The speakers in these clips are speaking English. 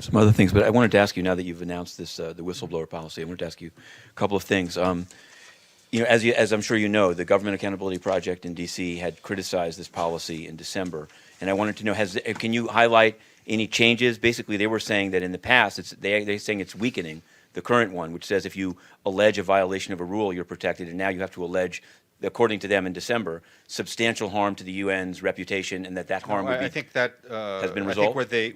some other things, but I wanted to ask you, now that you've announced this, the whistleblower policy, I wanted to ask you a couple of things. As I'm sure you know, the Government Accountability Project in D.C. had criticized this policy in December, and I wanted to know, can you highlight any changes? Basically, they were saying that in the past, they're saying it's weakening the current one, which says if you allege a violation of a rule, you're protected, and now you have to allege, according to them in December, substantial harm to the UN's reputation, and that harm I think that has been I resolved. think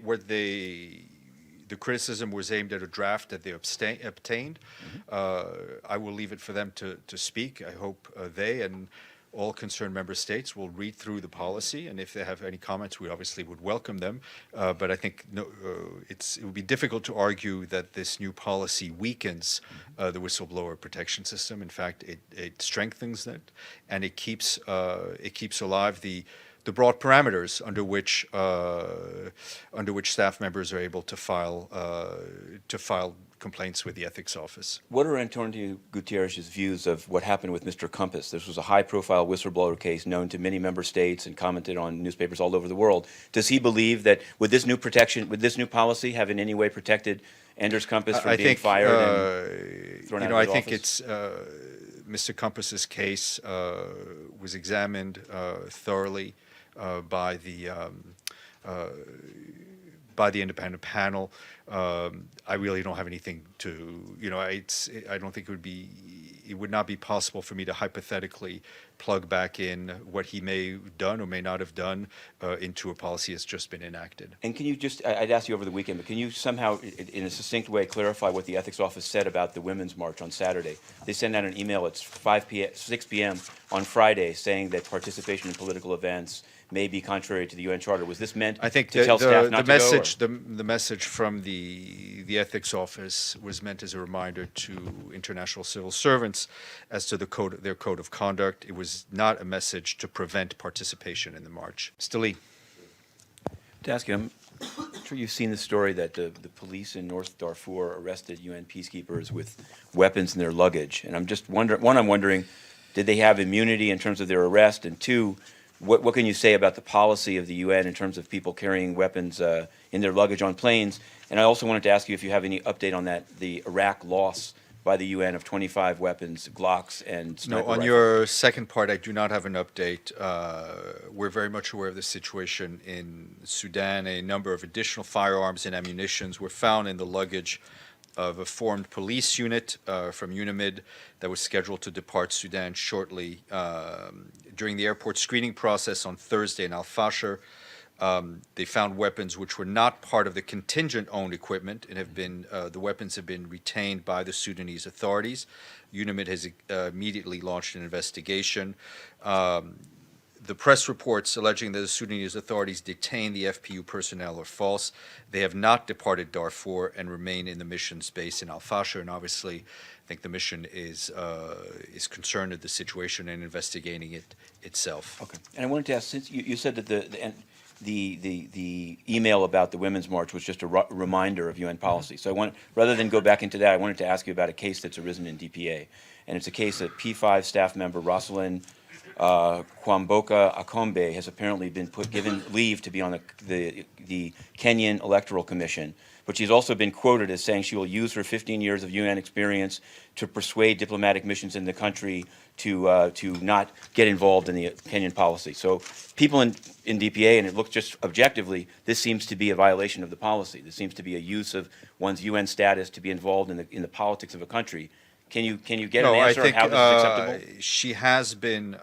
the criticism was aimed at a draft that they obtained. I will leave it for them to speak. I hope they and all concerned member states will read through the policy, and if they have any comments, we obviously would welcome them. But I think it would be difficult to argue that this new policy weakens the whistleblower protection system. In fact, it strengthens it, and it keeps alive the broad parameters under which staff members are able to file complaints with the ethics office. What are Antonio Guterres' views of what happened with Mr. Kompass? This was a high-profile whistleblower case known to many member states and commented on newspapers all over the world. Does he believe that would this new policy have in any way protected Anders Kompass from being fired and thrown out of his office? I think it's Mr. Kompass's case was examined thoroughly by the independent panel. I really don't have anything to, I don't think it would not be possible for me to hypothetically plug back in what he may have done or may not have done into a policy that's just been enacted. And can you I'd asked you over the weekend, but can you somehow, in a succinct way, clarify what the ethics office said about the Women's March on Saturday? They sent out an email at 6 p.m. on Friday saying that participation in political events may be contrary to the UN Charter. Was this meant I think to tell staff not to go? The message from the ethics office was meant as a reminder to international civil servants as to their code of conduct. It was not a message to prevent participation in the march. Stali. To ask you, I'm sure you've seen the story that the police in North Darfur arrested UN peacekeepers with weapons in their luggage. And I'm just wondering, one, I'm wondering, did they have immunity in terms of their arrest? And two, what can you say about the policy of the UN in terms of people carrying weapons in their luggage on planes? And I also wanted to ask you if you have any update on the Iraq loss by the UN of 25 weapons, Glocks, and sniper No, on rifles. your second part, I do not have an update. We're very much aware of the situation in Sudan. A number of additional firearms and ammunitions were found in the luggage of a formed police unit from UNAMID that was scheduled to depart Sudan shortly. During the airport screening process on Thursday in Al-Fashir, they found weapons which were not part of the contingent-owned equipment and the weapons have been retained by the Sudanese authorities. UNAMID has immediately launched an investigation. The press reports alleging that the Sudanese authorities detained the FPU personnel are false. They have not departed Darfur and remain in the mission's base in Al-Fashir. And obviously, I think the mission is concerned with the situation and investigating it itself. Okay. And I wanted to ask, since you said that the email about the Women's March was just a reminder of UN policy. So rather than go back into that, I wanted to ask you about a case that's arisen in DPA. And it's a case that P5 staff member Rosalind Kwamboka Akombe has apparently been given leave to be on the Kenyan Electoral Commission, but she's also been quoted as saying she will use her 15 years of UN experience to persuade diplomatic missions in the country to not get involved in the Kenyan policy. So people in DPA, and it looks just objectively, this seems to be a violation of the policy. This seems to be a use of one's UN status to be involved in the politics of a country. Can you get an answer on how this is acceptable? She has been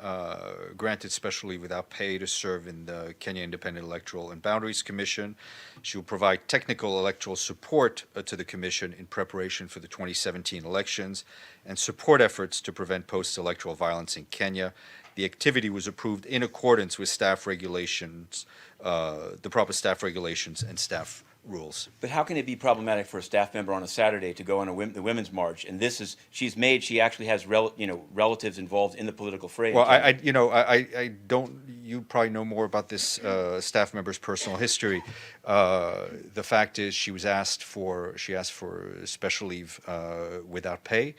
granted special leave without pay to serve in the Kenya Independent Electoral and Boundaries Commission. She will provide technical electoral support to the commission in preparation for the 2017 elections and support efforts to prevent post-electoral violence in Kenya. The activity was approved in accordance with staff regulations, the proper staff regulations and staff rules. But how can it be problematic for a staff member on a Saturday to go on the Women's March? And she actually has relatives involved in the political fray. Well, I don't. You probably know more about this staff member's personal history. The fact is, she asked for special leave without pay.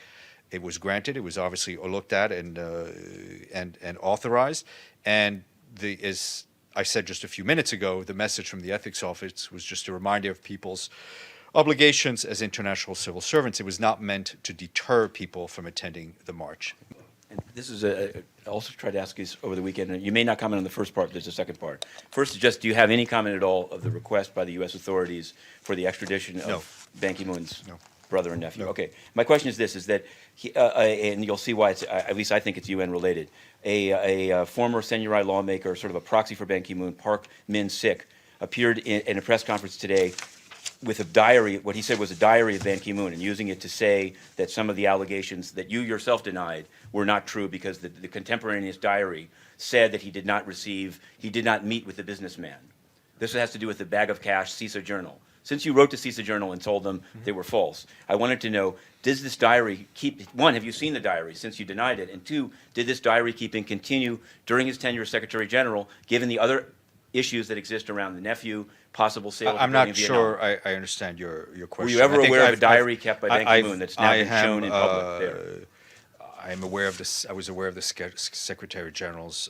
It was granted. It was obviously looked at and authorized. And as I said just a few minutes ago, the message from the ethics office was just a reminder of people's obligations as international civil servants. It was not meant to deter people from attending the march. And this is I also tried to ask you this over the weekend, and you may not comment on the first part, but there's a second part. First is just, do you have any comment at all of the request by the U.S. authorities for the extradition No. of Ban Ki-moon's No. brother and nephew? No. Okay. My question is this, is that, and you'll see why it's, at least I think it's UN related, a former Samurai lawmaker, sort of a proxy for Ban Ki-moon, Park Min-sik, appeared in a press conference today with a diary, what he said was a diary of Ban Ki-moon, and using it to say that some of the allegations that you yourself denied were not true, because the contemporaneous diary said that he did not meet with the businessman. This has to do with the bag of cash CISA journal. Since you wrote to CISA journal and told them they were false, I wanted to know, does this diary keep, one, have you seen the diary since you denied it? And two, did this diary keeping continue during his tenure as Secretary General, given the other issues that exist around the nephew, possible sale of the I'm building not in Vietnam? sure I understand your question. Were you ever I think aware of a I've- diary kept by Ban I've- Ki-moon that's now been shown in public there? I'm aware of this. I was aware of the Secretary General's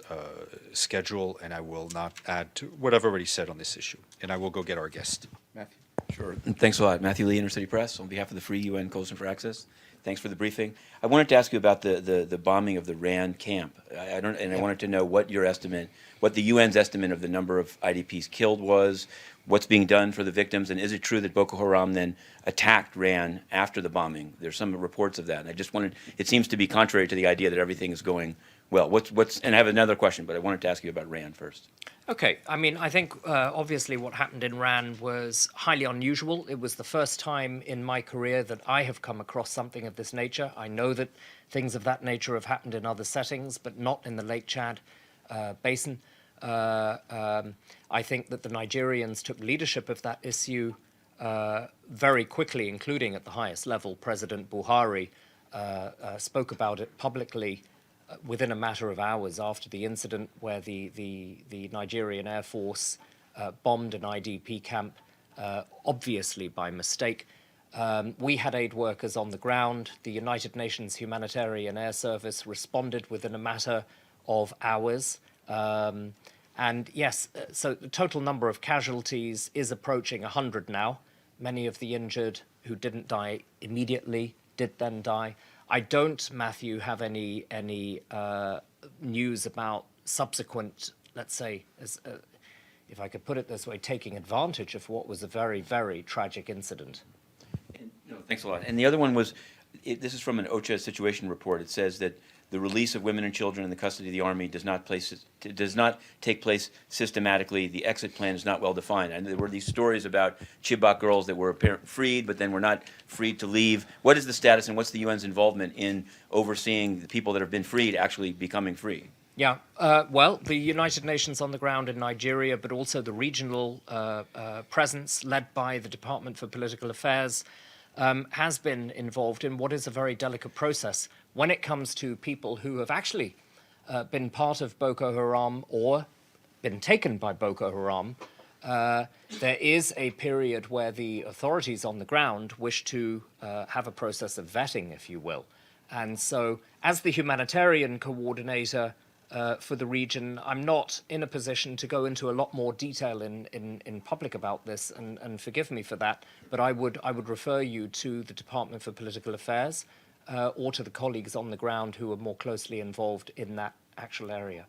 schedule, and I will not add to what I've already said on this issue. And I will go get our guest. Matthew. Sure. Thanks a lot. Matthew Lee, Intercity Press, on behalf of the Free UN Coalition for Access. Thanks for the briefing. I wanted to ask you about the bombing of the Rand camp. I wanted to know what your estimate, what the UN's estimate of the number of IDPs killed was, what's being done for the victims, and is it true that Boko Haram then attacked Rand after the bombing? There's some reports of that, and I just wanted, it seems to be contrary to the idea that everything is going well. And I have another question, but I wanted to ask you about Rand first. Okay, I mean, I think obviously what happened in Rand was highly unusual. It was the first time in my career that I have come across something of this nature. I know that things of that nature have happened in other settings, but not in the Lake Chad Basin. I think that the Nigerians took leadership of that issue very quickly, including at the highest level. President Buhari spoke about it publicly within a matter of hours after the incident, where the Nigerian Air Force bombed an IDP camp, obviously by mistake. We had aid workers on the ground. The United Nations Humanitarian Air Service responded within a matter of hours. And yes, so the total number of casualties is approaching 100 now. Many of the injured who didn't die immediately did then die. I don't, Matthew, have any news about subsequent, let's say, if I could put it this way, taking advantage of what was a very, very tragic incident. No, thanks a lot. And the other one was, this is from an OCHA situation report. It says that the release of women and children in the custody of the Army does not take place systematically. The exit plan is not well defined. And there were these stories about Chibok girls that were freed, but then were not freed to leave. What is the status, and what's the UN's involvement in overseeing the people that have been freed actually becoming free? Yeah, well, the United Nations on the ground in Nigeria, but also the regional presence led by the Department for Political Affairs, has been involved in what is a very delicate process when it comes to people who have actually been part of Boko Haram or been taken by Boko Haram. There is a period where the authorities on the ground wish to have a process of vetting, if you will. And so, as the humanitarian coordinator for the region, I'm not in a position to go into a lot more detail in public about this, and forgive me for that, but I would refer you to the Department for Political Affairs or to the colleagues on the ground who are more closely involved in that actual area.